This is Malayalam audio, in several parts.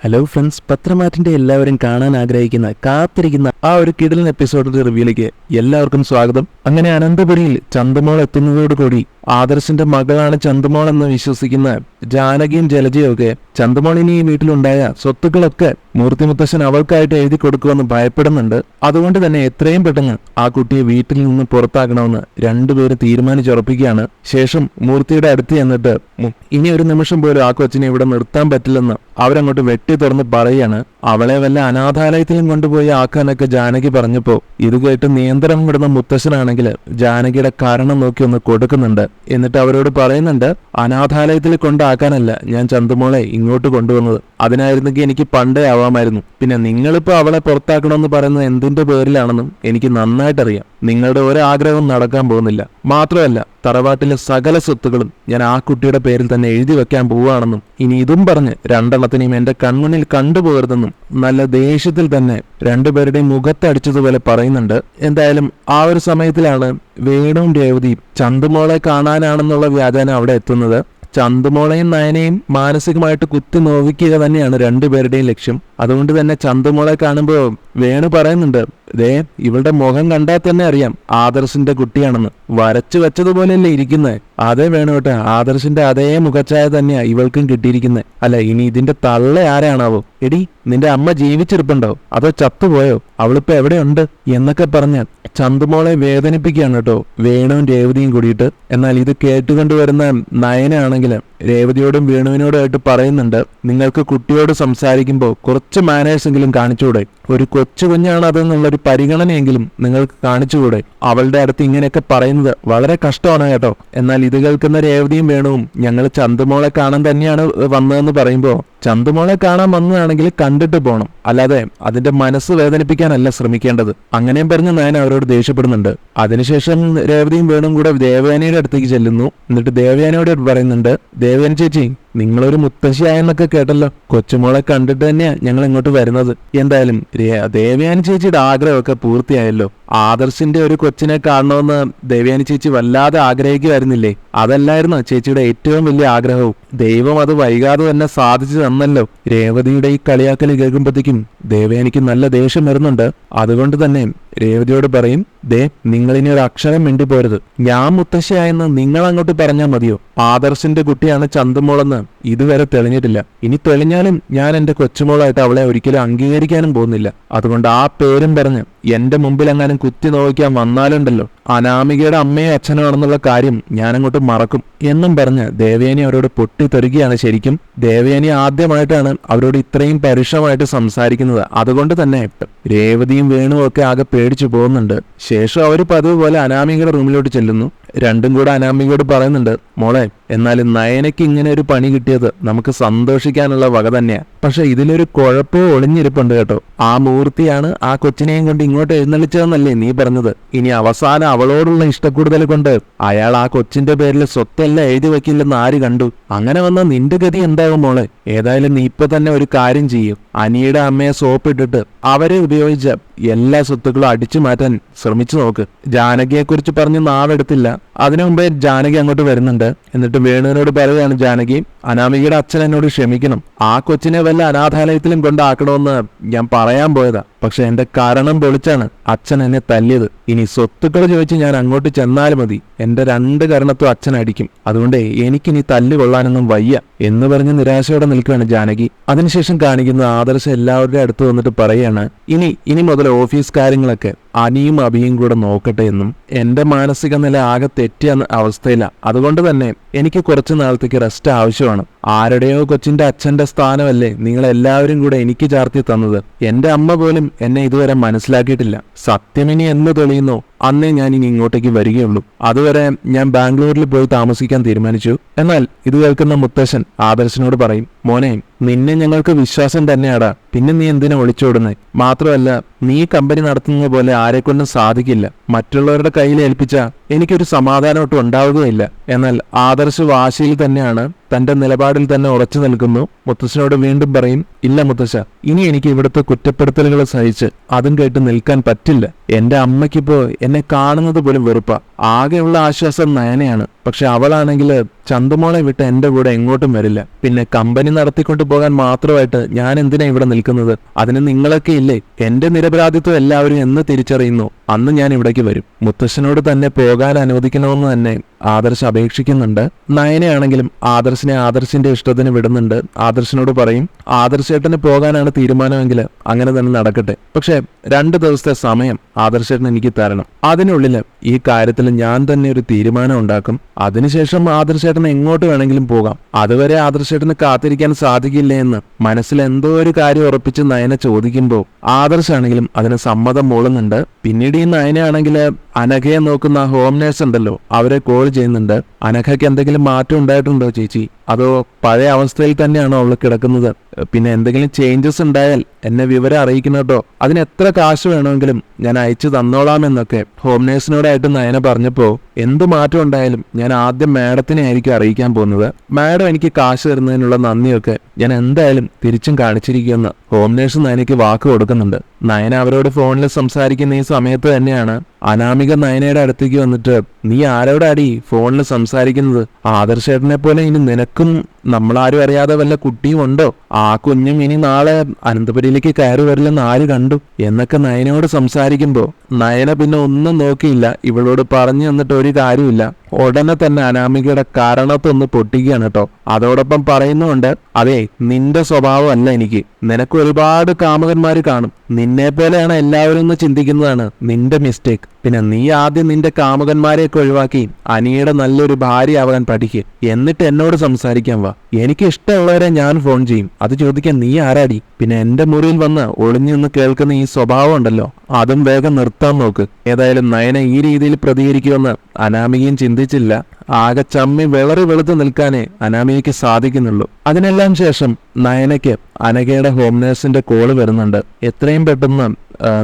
ഹലോ ഫ്രണ്ട്സ്, പത്രമാറ്റിന്റെ എല്ലാവരും കാണാൻ ആഗ്രഹിക്കുന്ന കാത്തിരിക്കുന്ന ആ ഒരു കിടിലൻ എപ്പിസോഡിന്റെ റിവ്യൂലേക്ക് എല്ലാവർക്കും സ്വാഗതം. അങ്ങനെ അനന്തപുരിയിൽ ചന്തുമോൾ എത്തുന്നതോടുകൂടി ആദർശിന്റെ മകളാണ് ചന്തുമോൾ എന്ന് വിശ്വസിക്കുന്ന ജാനകിയും ജലജയും ഒക്കെ ചന്തുമോൾ ഇനി ഈ വീട്ടിലുണ്ടായ സ്വത്തുക്കളൊക്കെ മൂർത്തി മുത്തശ്ശൻ അവൾക്കായിട്ട് എഴുതി കൊടുക്കുമെന്ന് ഭയപ്പെടുന്നുണ്ട്. അതുകൊണ്ട് തന്നെ എത്രയും പെട്ടെന്ന് ആ കുട്ടിയെ വീട്ടിൽ നിന്ന് പുറത്താക്കണമെന്ന് രണ്ടുപേരും തീരുമാനിച്ചുറപ്പിക്കുകയാണ്. ശേഷം മൂർത്തിയുടെ അടുത്ത് ചെന്നിട്ട് ഇനി ഒരു നിമിഷം പോലും ആ കൊച്ചിനെ ഇവിടെ നിർത്താൻ പറ്റില്ലെന്ന് അവരങ്ങോട്ട് വെട്ടി തുറന്ന് പറയാണ്. അവളെ വല്ല അനാഥാലയത്തിലും കൊണ്ടുപോയി ആക്കാനൊക്കെ ജാനകി പറഞ്ഞപ്പോ ഇത് കേട്ട് നിയന്ത്രണം വിടുന്ന മുത്തശ്ശനാണെങ്കിൽ ജാനകിയുടെ കാരണം നോക്കി ഒന്ന് കൊടുക്കുന്നുണ്ട്. എന്നിട്ട് അവരോട് പറയുന്നുണ്ട്, അനാഥാലയത്തിൽ കൊണ്ടാക്കാനല്ല ഞാൻ ചന്തുമോളെ ഇങ്ങോട്ട് കൊണ്ടുവന്നത്, അതിനായിരുന്നെങ്കിൽ എനിക്ക് പണ്ടേ ആവാമായിരുന്നു. പിന്നെ നിങ്ങളിപ്പോ അവളെ പുറത്താക്കണമെന്ന് പറയുന്നത് എന്തിന്റെ പേരിലാണെന്നും എനിക്ക് നന്നായിട്ടറിയാം. നിങ്ങളുടെ ഒരാഗ്രഹവും നടക്കാൻ പോകുന്നില്ല. മാത്രമല്ല തറവാട്ടിലെ സകല സ്വത്തുക്കളും ഞാൻ ആ കുട്ടിയുടെ പേരിൽ തന്നെ എഴുതി വെക്കാൻ പോവുകയാണെന്നും ഇനി ഇതും പറഞ്ഞ് രണ്ടെണ്ണത്തിനെയും എന്റെ കൺമുന്നിൽ കണ്ടുപോകരുതെന്നും നല്ല ദേഷ്യത്തിൽ തന്നെ രണ്ടുപേരുടെയും മുഖത്തടിച്ചതുപോലെ പറയുന്നുണ്ട്. എന്തായാലും ആ ഒരു സമയത്തിലാണ് വേണുവും രേവതിയും ചന്തുമോളെ കാണാനാണെന്നുള്ള വ്യാജാനം അവിടെ എത്തുന്നത്. ചന്തുമോളെയും നയനെയും മാനസികമായിട്ട് കുത്തി നോവിക്കുക തന്നെയാണ് രണ്ടുപേരുടെയും ലക്ഷ്യം. അതുകൊണ്ട് തന്നെ ചന്തുമോളെ കാണുമ്പോൾ വേണു പറയുന്നുണ്ട്, ദേ ഇവളുടെ മുഖം കണ്ടാൽ തന്നെ അറിയാം ആദർശിന്റെ കുട്ടിയാണെന്ന്. വരച്ചു വെച്ചതുപോലെയല്ലേ ഇരിക്കുന്നത്. അതേ വേണോട്ടെ, ആദർശിന്റെ അതേ മുഖച്ഛായ തന്നെയാ ഇവൾക്കും കിട്ടിയിരിക്കുന്നത്. അല്ല ഇനി ഇതിന്റെ തള്ള ആരാണാവോ? എടി നിന്റെ അമ്മ ജീവിച്ചിരിപ്പുണ്ടോ അതോ ചത്തുപോയോ? അവളിപ്പോ എവിടെയുണ്ട് എന്നൊക്കെ പറഞ്ഞ് ചന്തുമോളെ വേദനിപ്പിക്കുകയാണ് കേട്ടോ വേണുവും രേവതിയും കൂടിയിട്ട്. എന്നാൽ ഇത് കേട്ടുകൊണ്ടുവരുന്ന നയനാണെങ്കിൽ രേവതിയോടും വേണുവിനോടും ആയിട്ട് പറയുന്നുണ്ട്, നിങ്ങൾക്ക് കുട്ടിയോട് സംസാരിക്കുമ്പോൾ കുറച്ച് മാനേഴ്സ് എങ്കിലും കാണിച്ചുകൂടെ? ഒരു കൊച്ചു കുഞ്ഞാണ് അതെന്നുള്ളൊരു പരിഗണനയെങ്കിലും നിങ്ങൾക്ക് കാണിച്ചുകൂടെ? അവളുടെ അടുത്ത് ഇങ്ങനെയൊക്കെ പറയുന്നത് വളരെ കഷ്ടമാണ് കേട്ടോ. എന്നാൽ ഇത് കേൾക്കുന്ന രേവതിയും വേണുവും ഞങ്ങൾ ചന്തുമോളെ കാണാൻ തന്നെയാണ് വന്നതെന്ന് പറയുമ്പോൾ, ചന്തുമോളെ കാണാൻ വന്നതാണെങ്കിൽ കണ്ടിട്ട് പോകണം, അല്ലാതെ അതിന്റെ മനസ്സ് വേദനിപ്പിക്കാനല്ല ശ്രമിക്കേണ്ടത്. അങ്ങനെയും പറഞ്ഞ് ഞാൻ അവരോട് ദേഷ്യപ്പെടുന്നുണ്ട്. അതിനുശേഷം രേവതിയും വേണും കൂടെ ദേവയാനിയുടെ അടുത്തേക്ക് ചെല്ലുന്നു. എന്നിട്ട് ദേവയാനിയോട് പറയുന്നുണ്ട്, ദേവയാനി ചേച്ചി നിങ്ങളൊരു മുത്തശ്ശിയായെന്നൊക്കെ കേട്ടല്ലോ, കൊച്ചുമോളെ കണ്ടിട്ട് തന്നെയാ ഞങ്ങൾ ഇങ്ങോട്ട് വരുന്നത്. എന്തായാലും ദേവയാനി ചേച്ചിയുടെ ആഗ്രഹമൊക്കെ പൂർത്തിയായല്ലോ. ആദർശിന്റെ ഒരു കൊച്ചിനെ കാണണമെന്ന് ദേവയാനി ചേച്ചി വല്ലാതെ ആഗ്രഹിക്കുമായിരുന്നില്ലേ? അതല്ലായിരുന്നു ചേച്ചിയുടെ ഏറ്റവും വലിയ ആഗ്രഹവും. ദൈവം അത് വൈകാതെ തന്നെ സാധിച്ചു തന്നല്ലോ. രേവതിയുടെ ഈ കളിയാക്കൽ കേൾക്കുമ്പോഴത്തേക്കും ദേവയാനിക്ക് നല്ല ദേഷ്യം വരുന്നുണ്ട്. അതുകൊണ്ട് തന്നെ രേവതിയോട് പറയും, ദേ നിങ്ങളിനി ഒരു അക്ഷരം മിണ്ടിപ്പോരുത്. ഞാൻ മുത്തശ്ശിയായെന്ന് നിങ്ങൾ അങ്ങോട്ട് പറഞ്ഞാൽ മതിയോ? ആദർശിന്റെ കുട്ടിയാണ് ചന്തുമോളെന്ന് ഇതുവരെ തെളിഞ്ഞിട്ടില്ല. ഇനി തെളിഞ്ഞാലും ഞാൻ എന്റെ കൊച്ചുമോളായിട്ട് അവളെ ഒരിക്കലും അംഗീകരിക്കാനും പോകുന്നില്ല. അതുകൊണ്ട് ആ പേരും പറഞ്ഞ് എന്റെ മുമ്പിൽ എങ്ങാനും കുത്തി നോക്കാൻ വന്നാലുണ്ടല്ലോ, അനാമികയുടെ അമ്മയും അച്ഛനാണെന്നുള്ള കാര്യം ഞാനങ്ങോട്ട് മറക്കും എന്നും പറഞ്ഞ് ദേവയാനി അവരോട് പൊട്ടിത്തെറിക്കുകയാണ്. ശരിക്കും ദേവയാനി ആദ്യമായിട്ടാണ് അവരോട് ഇത്രയും പരുഷമായിട്ട് സംസാരിക്കുന്നത്. അതുകൊണ്ട് തന്നെ രേവതിയും വേണുവും ഒക്കെ ആകെ പേടിച്ചു പോകുന്നുണ്ട്. ശേഷം അവർ പതിവ് പോലെ അനാമികയുടെ റൂമിലോട്ട് ചെല്ലുന്നു. രണ്ടും കൂടെ അനാമികയോട് പറയുന്നുണ്ട്, മോളെ എന്നാലും നയനയ്ക്ക് ഇങ്ങനെ ഒരു പണി കിട്ടിയത് നമുക്ക് സന്തോഷിക്കാനുള്ള വക തന്നെയാ. പക്ഷെ ഇതിലൊരു കുഴപ്പവും ഒളിഞ്ഞിരിപ്പുണ്ട് കേട്ടോ. ആ മൂർത്തിയാണ് ആ കൊച്ചിനെയും കൊണ്ട് ഇങ്ങോട്ട് എഴുന്നള്ളിച്ചതെന്നല്ലേ നീ പറഞ്ഞത്? ഇനി അവസാനം അവളോടുള്ള ഇഷ്ടക്കൂടുതൽ കൊണ്ട് അയാൾ ആ കൊച്ചിന്റെ പേരിൽ സ്വത്തെല്ലാം എഴുതി വെക്കില്ലെന്ന് ആര് കണ്ടു? അങ്ങനെ വന്ന നിന്റെ ഗതി എന്താകും മോളെ? ഏതായാലും നീ ഇപ്പൊ തന്നെ ഒരു കാര്യം ചെയ്യും, അനിയുടെ അമ്മയെ സോപ്പിട്ടിട്ട് അവരെ ഉപയോഗിച്ച എല്ലാ സ്വത്തുക്കളും അടിച്ചു മാറ്റാൻ ശ്രമിച്ചു നോക്ക്. ജാനകിയെ കുറിച്ച് പറഞ്ഞ് നാവെടുത്തില്ല. അതിനു മുമ്പേ ജാനകി അങ്ങോട്ട് വരുന്നുണ്ട്. എന്നിട്ട് വേണുവിനോട് പറയുകയാണ്, ജാനകി അനാമികയുടെ അച്ഛൻ എന്നോട് ക്ഷമിക്കണം. ആ കൊച്ചിനെ വല്ല അനാഥാലയത്തിലും കൊണ്ടാക്കണമെന്ന് ഞാൻ പറയാൻ പോയതാ. പക്ഷെ എന്റെ കാരണം പൊളിച്ചാണ് അച്ഛൻ എന്നെ തല്ലിയത്. ഇനി സ്വത്തുക്കൾ ചോദിച്ച് ഞാൻ അങ്ങോട്ട് ചെന്നാലും മതി, എന്റെ രണ്ട് കരണത്തും അച്ഛൻ അടിക്കും. അതുകൊണ്ട് എനിക്കിനി തല്ല് കൊള്ളാനൊന്നും വയ്യ എന്ന് പറഞ്ഞ് നിരാശയോടെ നിൽക്കുകയാണ് ജാനകി. അതിനുശേഷം കാണിക്കുന്ന ആദർശം എല്ലാവരുടെ അടുത്ത് വന്നിട്ട് പറയാണ്, ഇനി മുതൽ ഓഫീസ് കാര്യങ്ങളൊക്കെ അനിയും അഭിയും കൂടെ നോക്കട്ടെ എന്നും. എന്റെ മാനസിക നില ആകെ തെറ്റിയ അവസ്ഥയില്ല. അതുകൊണ്ട് തന്നെ എനിക്ക് കുറച്ചു നാളത്തേക്ക് റെസ്റ്റ് ആവശ്യമാണ്. ആരുടെയോ കൊച്ചിന്റെ അച്ഛന്റെ സ്ഥാനമല്ലേ നിങ്ങൾ എല്ലാവരും കൂടെ എനിക്ക് ചാർത്തി തന്നത്. എന്റെ അമ്മ പോലും എന്നെ ഇതുവരെ മനസ്സിലാക്കിയിട്ടില്ല. സത്യമിനി എന്ന് തെളിയുന്നോ അന്നേ ഞാൻ ഇനി ഇങ്ങോട്ടേക്ക് വരികയുള്ളൂ. അതുവരെ ഞാൻ ബാംഗ്ലൂരിൽ പോയി താമസിക്കാൻ തീരുമാനിച്ചു. എന്നാൽ ഇത് കേൾക്കുന്ന മുത്തശ്ശൻ ആദർശനോട് പറയും, മോനെ നിന്നെ ഞങ്ങൾക്ക് വിശ്വാസം തന്നെയാടാ, പിന്നെ നീ എന്തിനാ ഒളിച്ചോടുന്നേ? മാത്രമല്ല നീ കമ്പനി നടത്തുന്നത് പോലെ ആരെക്കൊണ്ടും സാധിക്കില്ല. മറ്റുള്ളവരുടെ കയ്യിൽ ഏൽപ്പിച്ച എനിക്കൊരു സമാധാനമൊട്ടും ഉണ്ടാവുകയില്ല. എന്നാൽ ആദർശ് വാശിയിൽ തന്നെയാണ്, തന്റെ നിലപാടിൽ തന്നെ ഉറച്ചു നിൽക്കുന്നു. മുത്തശ്ശനോട് വീണ്ടും പറയും, ഇല്ല മുത്തശ്ശ, ഇനി എനിക്ക് ഇവിടുത്തെ കുറ്റപ്പെടുത്തലുകൾ സഹിച്ച് അതും കേട്ട് നിൽക്കാൻ പറ്റില്ല. എന്റെ അമ്മയ്ക്കിപ്പോ എന്നെ കാണുന്നത് പോലും വെറുപ്പ. ആകെയുള്ള ആശ്വാസം നയനയാണ്. പക്ഷെ അവളാണെങ്കിൽ ചന്തുമോളെ വിട്ട് എന്റെ കൂടെ എങ്ങോട്ടും വരില്ല. പിന്നെ കമ്പനി നടത്തിക്കൊണ്ടു പോകാൻ മാത്രമായിട്ട് ഞാൻ എന്തിനാ ഇവിടെ നിൽക്കുന്നത്? അതിന് നിങ്ങളൊക്കെ ഇല്ലേ? എന്റെ നിരപരാധിത്വം എല്ലാവരും എന്ന് തിരിച്ചറിയുന്നു അന്ന് ഞാൻ ഇവിടേക്ക് വരും. മുത്തശ്ശനോട് തന്നെ പോകാൻ അനുവദിക്കണമെന്ന് തന്നെ ആദർശ് അപേക്ഷിക്കുന്നുണ്ട്. നയനയാണെങ്കിലും ആദർശിനെ ആദർശിന്റെ ഇഷ്ടത്തിന് വിടുന്നുണ്ട്. ആദർശിനോട് പറയും, ആദർശേട്ടന് പോകാനാണ് തീരുമാനമെങ്കിൽ അങ്ങനെ തന്നെ നടക്കട്ടെ. പക്ഷെ 2 ദിവസത്തെ സമയം ആദർശേട്ടൻ എനിക്ക് തരണം. അതിനുള്ളിൽ ഈ കാര്യത്തിൽ ഞാൻ തന്നെ ഒരു തീരുമാനം ഉണ്ടാക്കും. അതിനുശേഷം ആദർശേട്ടൻ എങ്ങോട്ട് വേണമെങ്കിലും പോകാം. അതുവരെ ആദർശേട്ടന് കാത്തിരിക്കാൻ സാധിക്കില്ല എന്ന് മനസ്സിൽ എന്തോ ഒരു കാര്യം ഉറപ്പിച്ച് നയന ചോദിക്കുമ്പോൾ ആദർശാണെങ്കിലും അതിന് സമ്മതം മൂളുന്നുണ്ട്. പിന്നീട് ഈ നയനയാണെങ്കിൽ അനഘയെ നോക്കുന്ന ഹോം നേഴ്സ് ഉണ്ടല്ലോ, അവരെ കോൾ ചെയ്യുന്നുണ്ട്. അനഘയ്ക്ക് എന്തെങ്കിലും മാറ്റം ഉണ്ടായിട്ടുണ്ടോ ചേച്ചി? അതോ പഴയ അവസ്ഥയിൽ തന്നെയാണോ അവൾ കിടക്കുന്നത്? പിന്നെ എന്തെങ്കിലും ചേഞ്ചസ് ഉണ്ടായാൽ എന്നെ വിവരം അറിയിക്കണം കേട്ടോ. അതിന് എത്ര കാശ് വേണമെങ്കിലും ഞാൻ അയച്ചു തന്നോളാമെന്നൊക്കെ ഹോം നേഴ്സിനോടായിട്ട് നയന പറഞ്ഞപ്പോ, എന്ത് മാറ്റം ഉണ്ടായാലും ഞാൻ ആദ്യം മാഡത്തിനെ ആയിരിക്കും അറിയിക്കാൻ പോകുന്നത്. മാഡം എനിക്ക് കാശ് തരുന്നതിനുള്ള നന്ദിയൊക്കെ ഞാൻ എന്തായാലും തിരിച്ചും കാണിച്ചിരിക്കുമെന്ന് ഹോം നേഴ്സ് നയനയ്ക്ക് വാക്ക് കൊടുക്കുന്നുണ്ട്. നയന അവരോട് ഫോണിൽ സംസാരിക്കുന്ന ഈ സമയത്ത് തന്നെയാണ് അനാമിക നയനയുടെ അടുത്തേക്ക് വന്നിട്ട്, നീ ആരോടാടി ഫോണിൽ സംസാരിക്കുന്നത്? ആദർശേട്ടനെ പോലെ ഇനി നിനക്കും നമ്മളാരും അറിയാതെ വല്ല കുട്ടിയും ഉണ്ടോ? ആ കുഞ്ഞും ഇനി നാളെ അനന്തപുരിയിലേക്ക് കയറി വരില്ലെന്ന് ആര് കണ്ടു എന്നൊക്കെ നയനയോട് സംസാരിക്കുമ്പോ നയന പിന്നെ ഒന്നും നോക്കിയില്ല. ഇവളോട് പറഞ്ഞു തന്നിട്ട് ഒരു കാര്യമില്ല. ഉടനെ തന്നെ അനാമികയുടെ കാരണത്തൊന്ന് പൊട്ടിക്കുകയാണ് കേട്ടോ. അതോടൊപ്പം പറയുന്നുണ്ട്, അതെ, നിന്റെ സ്വഭാവം അല്ല എനിക്ക്. നിനക്ക് ഒരുപാട് കാമുകന്മാര് കാണും. നിന്നെ പോലെയാണ് എല്ലാവരും എന്ന് ചിന്തിക്കുന്നതാണ് നിന്റെ മിസ്റ്റേക്ക്. പിന്നെ നീ ആദ്യം നിന്റെ കാമുകന്മാരെയൊക്കെ ഒഴിവാക്കി അനിയുടെ നല്ലൊരു ഭാര്യ ആവാൻ പഠിക്ക്. എന്നിട്ട് എന്നോട് സംസാരിക്കാൻ വാ. എനിക്ക് ഇഷ്ടമുള്ളവരെ ഞാൻ ഫോൺ ചെയ്യും. അത് ചോദിക്കാൻ നീ ആരാടി? പിന്നെ എന്റെ മുറിയിൽ വന്ന് ഒളിഞ്ഞു നിന്ന് കേൾക്കുന്ന ഈ സ്വഭാവം ഉണ്ടല്ലോ, അതും വേഗം നിർത്താൻ നോക്ക്. ഏതായാലും നയന ഈ രീതിയിൽ പ്രതികരിക്കുമെന്ന് അനാമികയും ചിന്തിച്ചില്ല. ആകെ ചമ്മി വെളറി വെളുത്ത് നിൽക്കാനേ അനാമികയ്ക്ക് സാധിക്കുന്നുള്ളൂ. അതിനെല്ലാം ശേഷം നയനയ്ക്ക് അനഘയുടെ ഹോം നേഴ്സിന്റെ കോള് വരുന്നുണ്ട്. എത്രയും പെട്ടെന്ന്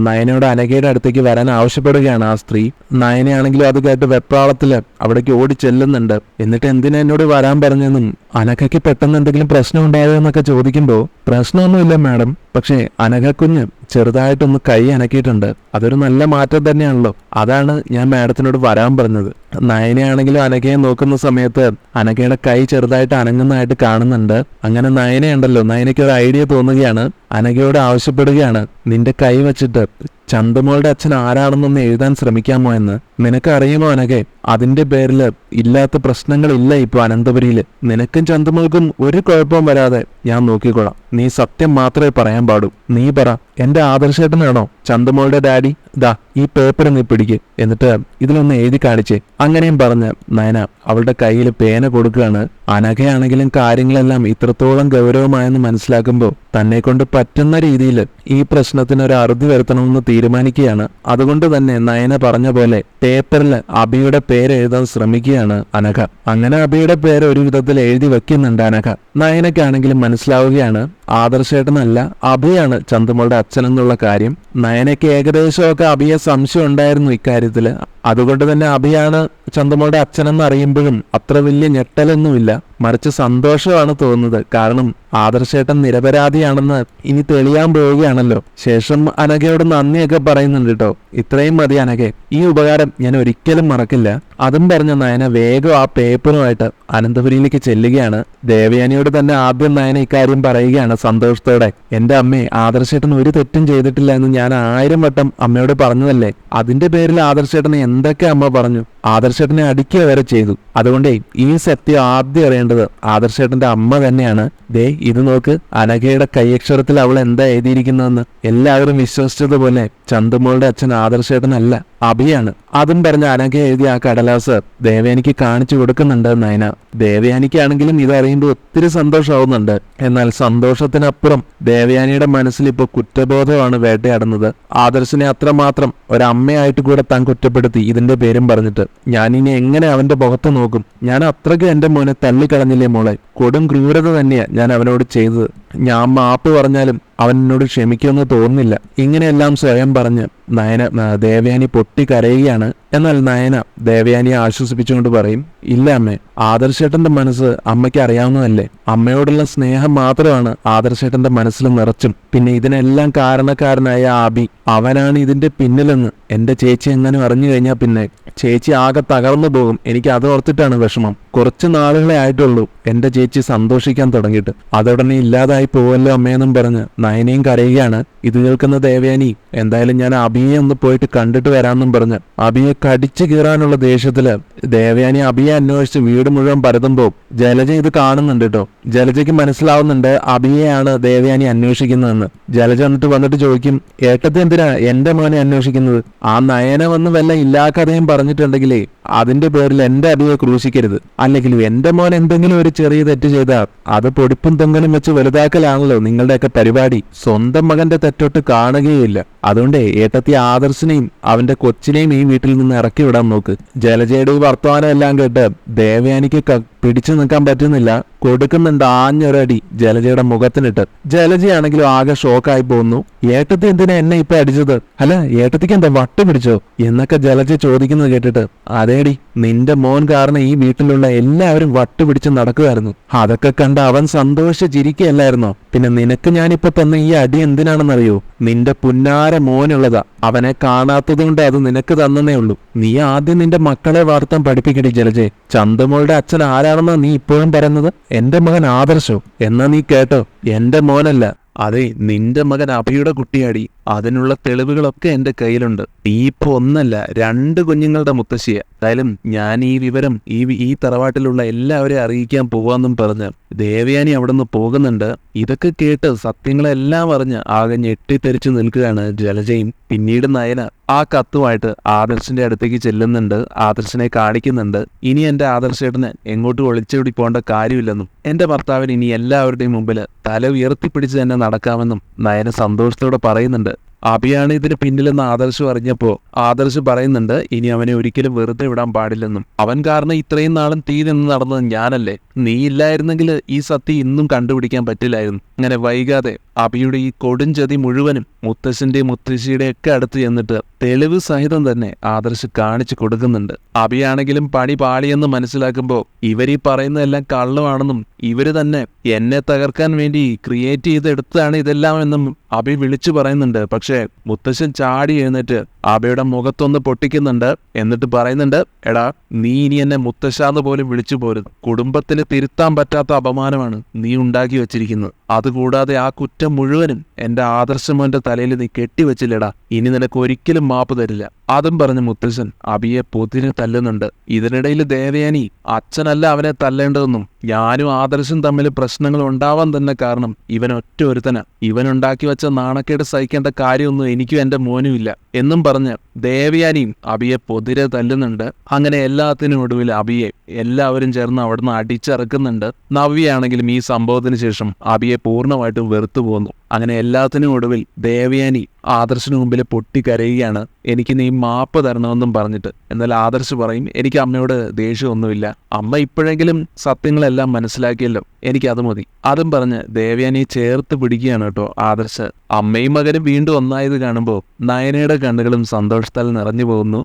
നയനയോട് അനഘയുടെ അടുത്തേക്ക് വരാൻ ആവശ്യപ്പെടുകയാണ് ആ സ്ത്രീ. നയനയാണെങ്കിലും അത് കേട്ട് വെപ്രാളത്തില് അവിടേക്ക് ഓടി ചെല്ലുന്നുണ്ട്. എന്നിട്ട് എന്തിനാ എന്നോട് വരാൻ പറഞ്ഞെന്നും അനഘയ്ക്ക് പെട്ടെന്ന് എന്തെങ്കിലും പ്രശ്നം ഉണ്ടായോ എന്നൊക്കെ ചോദിക്കുമ്പോ, പ്രശ്നമൊന്നുമില്ല മാഡം, പക്ഷേ അനഘ കുഞ്ഞ് ചെറുതായിട്ടൊന്ന് കൈ അനക്കിയിട്ടുണ്ട്. അതൊരു നല്ല മാറ്റം തന്നെയാണല്ലോ. അതാണ് ഞാൻ മാഡത്തിനോട് വരാൻ പറഞ്ഞത്. നയനയാണെങ്കിലും അനഘയെ നോക്കുന്ന സമയത്ത് അനഘയുടെ കൈ ചെറുതായിട്ട് അനങ്ങുന്നതായിട്ട് കാണുന്നുണ്ട്. അങ്ങനെ നയനയുണ്ടല്ലോ, നയനയ്ക്ക് ഒരു ഐഡിയ തോന്നുകയാണ്. അനഘയോട് ആവശ്യപ്പെടുകയാണ്, നിന്റെ കൈ വെച്ചിട്ട് ചന്തുമോളുടെ അച്ഛൻ ആരാണെന്നൊന്ന് എഴുതാൻ ശ്രമിക്കാമോ എന്ന്. നിനക്കറിയുമോ അനഘെ, അതിന്റെ പേരിൽ ഇല്ലാത്ത പ്രശ്നങ്ങളില്ല ഇപ്പൊ അനന്തപുരിയില്. നിനക്കും ചന്തുമോൾക്കും ഒരു കുഴപ്പവും വരാതെ ഞാൻ നോക്കിക്കോളാം. നീ സത്യം മാത്രമേ പറയാൻ പാടൂ. നീ പറ, എന്റെ ആദർശേട്ടനാണോ ചന്തുമോളുടെ ഡാഡി? ദാ ഈ പേപ്പർ നീ പിടിക്ക്, എന്നിട്ട് ഇതിലൊന്ന് എഴുതി കാണിച്ചേ. അങ്ങനെയും പറഞ്ഞ് നയന അവളുടെ കയ്യിൽ പേന കൊടുക്കുകയാണ്. അനഘയാണെങ്കിലും കാര്യങ്ങളെല്ലാം ഇത്രത്തോളം ഗൗരവമായെന്ന് മനസ്സിലാക്കുമ്പോൾ തന്നെ കൊണ്ട് പറ്റുന്ന രീതിയിൽ ഈ പ്രശ്നത്തിന് ഒരു അറുതി വരുത്തണമെന്ന് തീരുമാനിക്കുകയാണ്. അതുകൊണ്ട് തന്നെ നയന പറഞ്ഞ പോലെ പേപ്പറിൽ അഭിയുടെ പേര് എഴുതാൻ ശ്രമിക്കുകയാണ് അനഘ. അങ്ങനെ അഭിയുടെ പേര് ഒരു വിധത്തിൽ എഴുതി വെക്കുന്നുണ്ട് അനഘ. നയനയ്ക്കാണെങ്കിലും മനസ്സിലാവുകയാണ് ആദർശേട്ടനല്ല അഭിയാണ് ചന്തുമോളുടെ അച്ഛനെന്നുള്ള കാര്യം. നയനയ്ക്ക് ഏകദേശമൊക്കെ അഭിയെ സംശയം ഉണ്ടായിരുന്നു ഇക്കാര്യത്തില്. അതുകൊണ്ട് തന്നെ അഭിയാണ് ചന്തുമോളുടെ അച്ഛനെന്ന് അറിയുമ്പോഴും അത്ര വലിയ ഞെട്ടലൊന്നുമില്ല, മറിച്ച് സന്തോഷമാണ് തോന്നുന്നത്. കാരണം ആദർശേട്ടൻ നിരപരാധിയാണെന്ന് ഇനി തെളിയാൻ പോവുകയാണല്ലോ. ശേഷം അനഘയോട് നന്ദിയൊക്കെ പറയുന്നുണ്ട് കേട്ടോ. ഇത്രയും മതി അനഘെ, ഈ ഉപകാരം ഞാൻ ഒരിക്കലും മറക്കില്ല. അതും പറഞ്ഞ നയന വേഗം ആ പേപ്പറുമായിട്ട് അനന്തപുരിയിലേക്ക് ചെല്ലുകയാണ്. ദേവയാനിയോട് തന്നെ ആദ്യം നയന ഇക്കാര്യം പറയുകയാണ് സന്തോഷത്തോടെ. എന്റെ അമ്മേ, ആദർശേട്ടൻ ഒരു തെറ്റും ചെയ്തിട്ടില്ല എന്ന് ഞാൻ 1000 വട്ടം അമ്മയോട് പറഞ്ഞതല്ലേ. അതിന്റെ പേരിൽ ആദർശേട്ടനെ എന്തൊക്കെ അമ്മ പറഞ്ഞു. ആദർശേട്ടനെ അടിക്കുക വരെ ചെയ്തു. അതുകൊണ്ടേ ഈ സത്യം ആദ്യം അറിയേണ്ടത് ആദർശേട്ടന്റെ അമ്മ തന്നെയാണ്. ദേ ഇത് നോക്ക്, അനഘയുടെ കൈയക്ഷരത്തിൽ അവൾ എന്താ എഴുതിയിരിക്കുന്നതെന്ന്. എല്ലാവരും വിശ്വസിച്ചതുപോലെ ചന്തുമോളുടെ അച്ഛൻ ആദർശേട്ടനല്ല, അഭിയാണ്. അതും പറഞ്ഞ അനഘ എഴുതിയ ആ കടലാസ് ദേവയാനിക്ക് കാണിച്ചു കൊടുക്കുന്നുണ്ട് നയന. ദേവയാനിക്കാണെങ്കിലും ഇതറിയുമ്പോൾ ഒത്തിരി സന്തോഷമാവുന്നുണ്ട്. എന്നാൽ സന്തോഷത്തിനപ്പുറം ദേവയാനിയുടെ മനസ്സിൽ ഇപ്പോൾ കുറ്റബോധമാണ് വേട്ടയാടുന്നത്. ആദർശിനെ അത്രമാത്രം ഒരമ്മയായിട്ട് കൂടെ താൻ കുറ്റപ്പെടുത്തി ഇതിന്റെ പേരും പറഞ്ഞിട്ട് ഞാനിനി എങ്ങനെ അവന്റെ മുഖത്ത് നോക്കും? ഞാൻ അത്രയ്ക്ക് എന്റെ മോനെ തള്ളിക്കളഞ്ഞില്ലേ മോളെ. കൊടും ക്രൂരത തന്നെയാ ഞാൻ അവനോട് ചെയ്തത്. ഞാൻ മാപ്പ് പറഞ്ഞാലും അവൻ എന്നോട് ക്ഷമിക്കുമെന്ന് തോന്നുന്നില്ല. ഇങ്ങനെയെല്ലാം സ്വയം പറഞ്ഞ് ദേവയാനി പൊട്ടിക്കരയുകയാണ്. എന്നാൽ നയന ദേവയാനിയെ ആശ്വസിപ്പിച്ചുകൊണ്ട് പറയും, ഇല്ല അമ്മേ, ആദർശേട്ടന്റെ മനസ്സ് അമ്മയ്ക്ക് അറിയാവുന്നതല്ലേ. അമ്മയോടുള്ള സ്നേഹം മാത്രമാണ് ആദർശേട്ടന്റെ മനസ്സിൽ നിറച്ചും. പിന്നെ ഇതിനെല്ലാം കാരണക്കാരനായ ആബി, അവനാണ് ഇതിന്റെ പിന്നിലെന്ന് എന്റെ ചേച്ചി എങ്ങനെ അറിഞ്ഞു കഴിഞ്ഞാൽ പിന്നെ ചേച്ചി ആകെ തകർന്നു പോകും. എനിക്ക് അത് ഓർത്തിട്ടാണ് വിഷമം. കുറച്ച് നാളുകളെ ആയിട്ടുള്ളൂ എന്റെ ചേച്ചി സന്തോഷിക്കാൻ തുടങ്ങിയിട്ട്. അതോടനെ ഇല്ലാതായി പോവല്ലോ അമ്മയെന്നും പറഞ്ഞ് നയനയും കരയുകയാണ്. ഇത് കേൾക്കുന്ന ദേവയാനി, എന്തായാലും ഞാൻ അബിയെ ഒന്ന് പോയിട്ട് കണ്ടിട്ട് വരാമെന്നും പറഞ്ഞ് അബിയെ കടിച്ചു കീറാനുള്ള ദേഷ്യത്തില് ദേവയാനി അബിയെ അന്വേഷിച്ച് വീട് മുഴുവൻ പരതുമ്പോ ജലജ ഇത് കാണുന്നുണ്ട് കേട്ടോ. ജലജയ്ക്ക് മനസ്സിലാവുന്നുണ്ട് അബിയെയാണ് ദേവയാനി അന്വേഷിക്കുന്നതെന്ന്. ജലജ വന്നിട്ട് ചോദിക്കും, ഏട്ടത്തെ എന്തിനാ എന്റെ മോനെ അന്വേഷിക്കുന്നത്? ആ നയന വന്ന് വല്ല ഇല്ലാ കഥയും പറഞ്ഞിട്ടുണ്ടെങ്കിലേ അതിന്റെ പേരിൽ എന്റെ അബിയെ ക്രൂശിക്കരുത്. അല്ലെങ്കിൽ എന്റെ മോൻ എന്തെങ്കിലും ഒരു ചെറിയ തെറ്റ് ചെയ്താൽ അത് പൊടിപ്പും തൊങ്ങലും വെച്ച് വലുതാക്കലാണല്ലോ നിങ്ങളുടെയൊക്കെ പരിപാടി. സ്വന്തം മകന്റെ തെറ്റൊട്ട് കാണുകയില്ല. അതുകൊണ്ട് ഏട്ടത്തി ആദർശിനെയും അവന്റെ കൊച്ചിനെയും ഈ വീട്ടിൽ നിന്ന് ഇറക്കി വിടാൻ നോക്ക്. ജലജയുടെ ഈ വർത്തമാനം എല്ലാം കേട്ട് ദേവയാനിക്ക് പിടിച്ചു നിൽക്കാൻ പറ്റുന്നില്ല. കൊടുക്കുന്നുണ്ട് ആഞ്ഞൊരടി ജലജയുടെ മുഖത്തിനിട്ട്. ജലജയാണെങ്കിലും ആകെ ഷോക്കായി പോകുന്നു. ഏട്ടത്തി എന്തിനാ എന്നെ ഇപ്പൊ അടിച്ചത്? അല്ല, ഏട്ടത്തിക്ക് എന്താ വട്ട് പിടിച്ചോ എന്നൊക്കെ ജലജ ചോദിക്കുന്നത് കേട്ടിട്ട്, അതേടി, നിന്റെ മോൻ കാരണം ഈ വീട്ടിലുള്ള എല്ലാവരും വട്ട് പിടിച്ച് നടക്കുമായിരുന്നു. അതൊക്കെ കണ്ട് അവൻ സന്തോഷിച്ചിരിക്കുകയല്ലായിരുന്നോ? പിന്നെ നിനക്ക് ഞാനിപ്പോ തന്ന ഈ അടി എന്തിനാണെന്നറിയോ? നിന്റെ പുന്നാര മോനുള്ളതാ. അവനെ കാണാത്തതുകൊണ്ട് അത് നിനക്ക് തന്നേ ഉള്ളൂ. നീ ആദ്യം നിന്റെ മക്കളെ വാർത്താൻ പഠിപ്പിക്കടി ജലജെ. ചന്തമോളുടെ അച്ഛൻ ആരാണെന്നാ നീ ഇപ്പോഴും പറയുന്നത്? എന്റെ മകൻ ആദർശോ? എന്നാ നീ കേട്ടോ, എന്റെ മോനല്ല, അതെ നിന്റെ മകൻ അഭിയുടെ കുട്ടിയാടി. അതിനുള്ള തെളിവുകളൊക്കെ എന്റെ കയ്യിലുണ്ട്. നീ ഇപ്പൊ ഒന്നല്ല 2 കുഞ്ഞുങ്ങളുടെ മുത്തശ്ശിയെ. എന്തായാലും ഞാൻ ഈ വിവരം ഈ തറവാട്ടിലുള്ള എല്ലാവരെയും അറിയിക്കാൻ പോവാന്നും പറഞ്ഞ് ദേവയാനി അവിടെ നിന്ന് പോകുന്നുണ്ട്. ഇതൊക്കെ കേട്ട് സത്യങ്ങളെല്ലാം അറിഞ്ഞ് ആകെ ഞെട്ടിത്തെറിച്ചു നിൽക്കുകയാണ് ജലജയും. പിന്നീട് നയന ആ കത്തുമായിട്ട് ആദർശിന്റെ അടുത്തേക്ക് ചെല്ലുന്നുണ്ട്. ആദർശിനെ കാണിക്കുന്നുണ്ട്. ഇനി എന്റെ ആദർശേട്ടന് എങ്ങോട്ടും ഒളിച്ചോടി പോകേണ്ട കാര്യമില്ലെന്നും എന്റെ ഭർത്താവിന് ഇനി എല്ലാവരുടെയും മുമ്പിൽ തല ഉയർത്തിപ്പിടിച്ച് തന്നെ നടക്കാമെന്നും നയന സന്തോഷത്തോടെ പറയുന്നുണ്ട്. അഭിയാണ് ഇതിന് പിന്നിലെന്ന് ആദർശ് അറിഞ്ഞപ്പോ ആദർശ് പറയുന്നുണ്ട്, ഇനി അവനെ ഒരിക്കലും വെറുതെ വിടാൻ പാടില്ലെന്നും. അവൻ കാരണം ഇത്രയും നാളും തീ നിന്ന് നടന്നത് ഞാനല്ലേ. നീ ഇല്ലായിരുന്നെങ്കിൽ ഈ സത്യം ഇന്നും കണ്ടുപിടിക്കാൻ പറ്റില്ലായിരുന്നു. അങ്ങനെ വൈകാതെ അഭിയുടെ ഈ കൊടുംചതി മുഴുവനും മുത്തശ്ശന്റെ മുത്തശ്ശിയുടെ ഒക്കെ അടുത്ത് ചെന്നിട്ട് തെളിവ് സഹിതം തന്നെ ആദർശ് കാണിച്ചു കൊടുക്കുന്നുണ്ട്. അഭിയാണെങ്കിലും പണി പാളിയെന്ന് മനസ്സിലാക്കുമ്പോ ഇവരീ പറയുന്നതെല്ലാം കള്ളമാണെന്നും ഇവര് തന്നെ എന്നെ തകർക്കാൻ വേണ്ടി ക്രിയേറ്റ് ചെയ്തെടുത്താണ് ഇതെല്ലാം എന്നും അഭി വിളിച്ചു പറയുന്നുണ്ട്. പക്ഷേ മുത്തശ്ശൻ ചാടി എഴുന്നേറ്റ് അഭയുടെ മുഖത്തൊന്ന് പൊട്ടിക്കുന്നുണ്ട്. എന്നിട്ട് പറയുന്നുണ്ട്, എടാ, നീ ഇനി എന്നെ മുത്തശ്ശാന്ന് പോലും വിളിച്ചു പോരുത്. കുടുംബത്തിന് തിരുത്താൻ പറ്റാത്ത അപമാനമാണ് നീ ഉണ്ടാക്കി വെച്ചിരിക്കുന്നത്. അതുകൂടാതെ ആ കുറ്റം മുഴുവനും എന്റെ ആദർശമോന്റെ തലയിൽ നീ കെട്ടിവെച്ചില്ലടാ. ഇനി നിനക്ക് ഒരിക്കലും മാപ്പ് തരില്ല. അതും പറഞ്ഞ് മുത്തശ്ശൻ അഭിയെ പൊതിന് തല്ലുന്നുണ്ട്. ഇതിനിടയിൽ ദേവയാനി, അച്ഛനല്ല അവനെ തല്ലേണ്ടതെന്നും ഞാനും ആദർശം തമ്മിൽ പ്രശ്നങ്ങൾ ഉണ്ടാവാൻ തന്നെ കാരണം ഇവൻ ഒറ്റ ഒരുത്തനാ. ഇവൻ ഉണ്ടാക്കി വെച്ച നാണക്കേട് സഹിക്കേണ്ട കാര്യമൊന്നും എനിക്കും എന്റെ മോനും ഇല്ല എന്നും പറഞ്ഞ് ദേവയാനിയും അഭിയെ പൊതിരെ തല്ലുന്നുണ്ട്. അങ്ങനെ എല്ലാത്തിനും ഒടുവിൽ അഭിയെ എല്ലാവരും ചേർന്ന് അവിടുന്ന് അടിച്ചിറക്കുന്നുണ്ട്. നവ്യയാണെങ്കിലും ഈ സംഭവത്തിന് ശേഷം അഭിയെ പൂർണ്ണമായിട്ടും വെറുത്തു പോകുന്നു. അങ്ങനെ എല്ലാത്തിനും ഒടുവിൽ ദേവയാനി ആദർശിന് മുമ്പിൽ പൊട്ടിക്കരയുകയാണ്, എനിക്ക് നീ മാപ്പ് തരണമെന്നും പറഞ്ഞിട്ട്. എന്നാൽ ആദർശ് പറയും, എനിക്ക് അമ്മയോട് ദേഷ്യമൊന്നുമില്ല, അമ്മ ഇപ്പോഴെങ്കിലും സത്യങ്ങളെല്ലാം മനസ്സിലാക്കിയല്ലോ, എനിക്കത് മതി. അതും പറഞ്ഞ് ദേവയാനിയെ ചേർത്ത് പിടിക്കുകയാണ് കേട്ടോ ആദർശ്. അമ്മയും മകനും വീണ്ടും ഒന്നായത് കാണുമ്പോൾ നയനയുടെ കണ്ണുകളും സന്തോഷത്താൽ നിറഞ്ഞു പോകുന്നു.